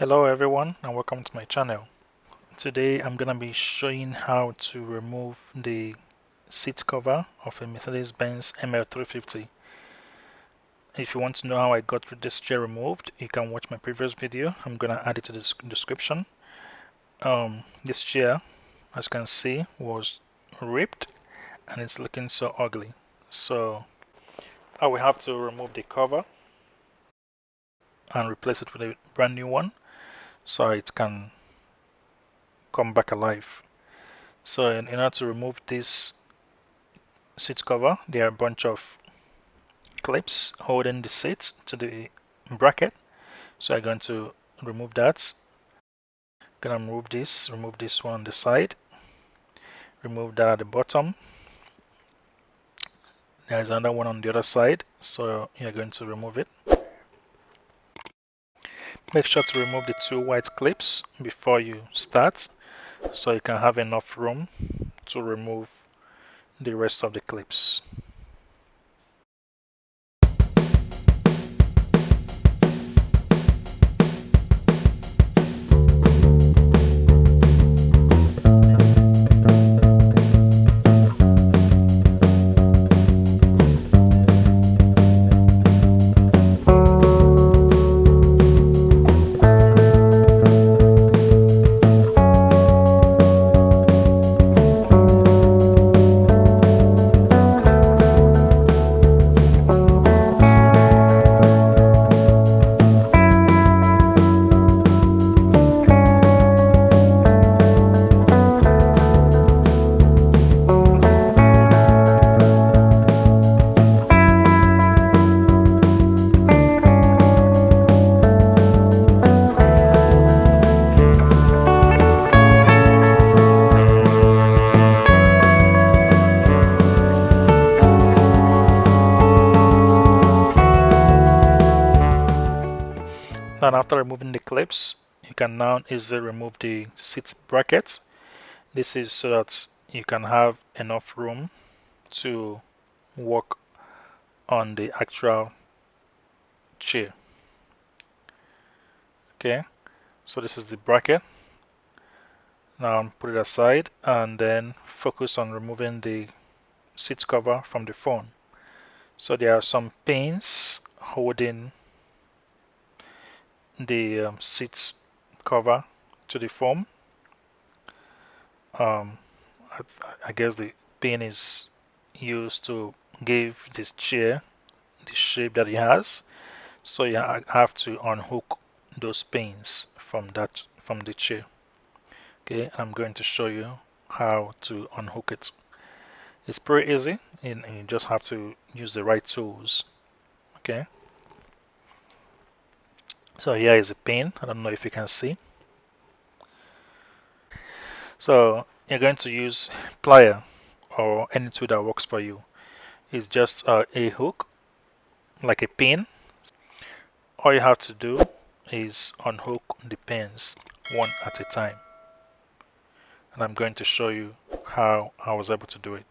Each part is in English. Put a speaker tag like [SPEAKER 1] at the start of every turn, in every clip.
[SPEAKER 1] Hello everyone and welcome to my channel. Today I'm gonna be showing how to remove the seat cover of a Mercedes Benz ML350. If you want to know how I got this chair removed, you can watch my previous video. I'm gonna add it to the description. This chair, as you can see, was ripped and it's looking so ugly. So I will have to remove the cover and replace it with a brand new one so it can come back alive. So in order to remove this seat cover, there are a bunch of clips holding the seat to the bracket. So I'm going to remove that. Gonna remove this one on the side, remove that at the bottom. There's another one on the other side, so you're going to remove it. Make sure to remove the two white clips before you start, so you can have enough room to remove the rest of the clips. And after removing the clips, you can now easily remove the seat brackets. This is so that you can have enough room to work on the actual chair. Okay, so this is the bracket. Now put it aside and then focus on removing the seat cover from the phone. So there are some pins holding the seat cover to the foam. I guess the pin is used to give this chair the shape that it has, so you have to unhook those pins from the chair. Okay, I'm going to show you how to unhook it. It's pretty easy and you just have to use the right tools. Okay, so here is a pin. I don't know if you can see. So you're going to use plier or any tool that works for you. It's just a hook, like a pin. All you have to do is unhook the pins one at a time. And I'm going to show you how I was able to do it.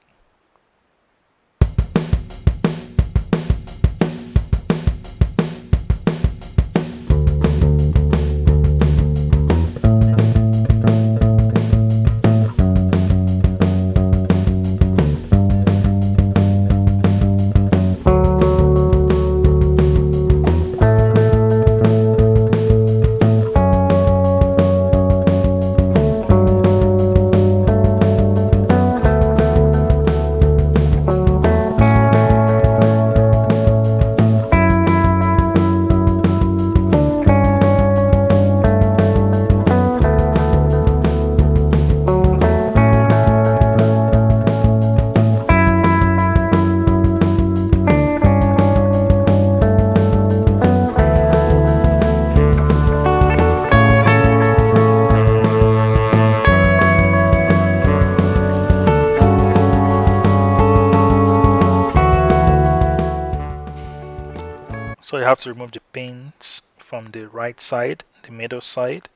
[SPEAKER 1] So you have to remove the pins from the right side, the middle side,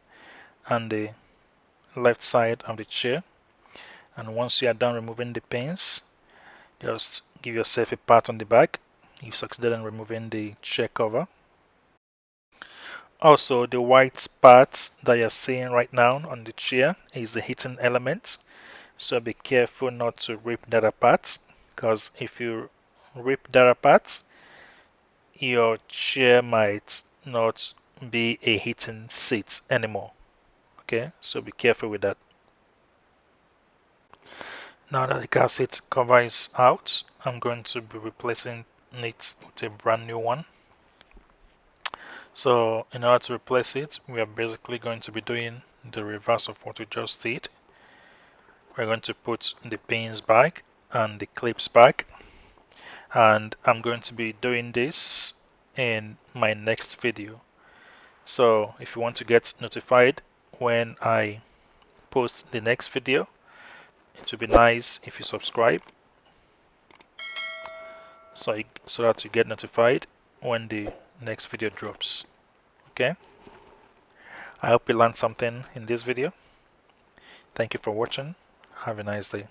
[SPEAKER 1] and the left side of the chair. And once you are done removing the pins, just give yourself a pat on the back. You've succeeded in removing the chair cover. Also, the white part that you're seeing right now on the chair is the heating element. So be careful not to rip that apart, because if you rip that apart, your chair might not be a heating seat anymore. Okay, so be careful with that. Now that the car seat cover is out, I'm going to be replacing it with a brand new one. So in order to replace it, we are basically going to be doing the reverse of what we just did. We're going to put the pins back and the clips back, and I'm going to be doing this in my next video. So if you want to get notified when I post the next video, it would be nice if you subscribe so that you get notified when the next video drops. Okay, I hope you learned something in this video. Thank you for watching. Have a nice day.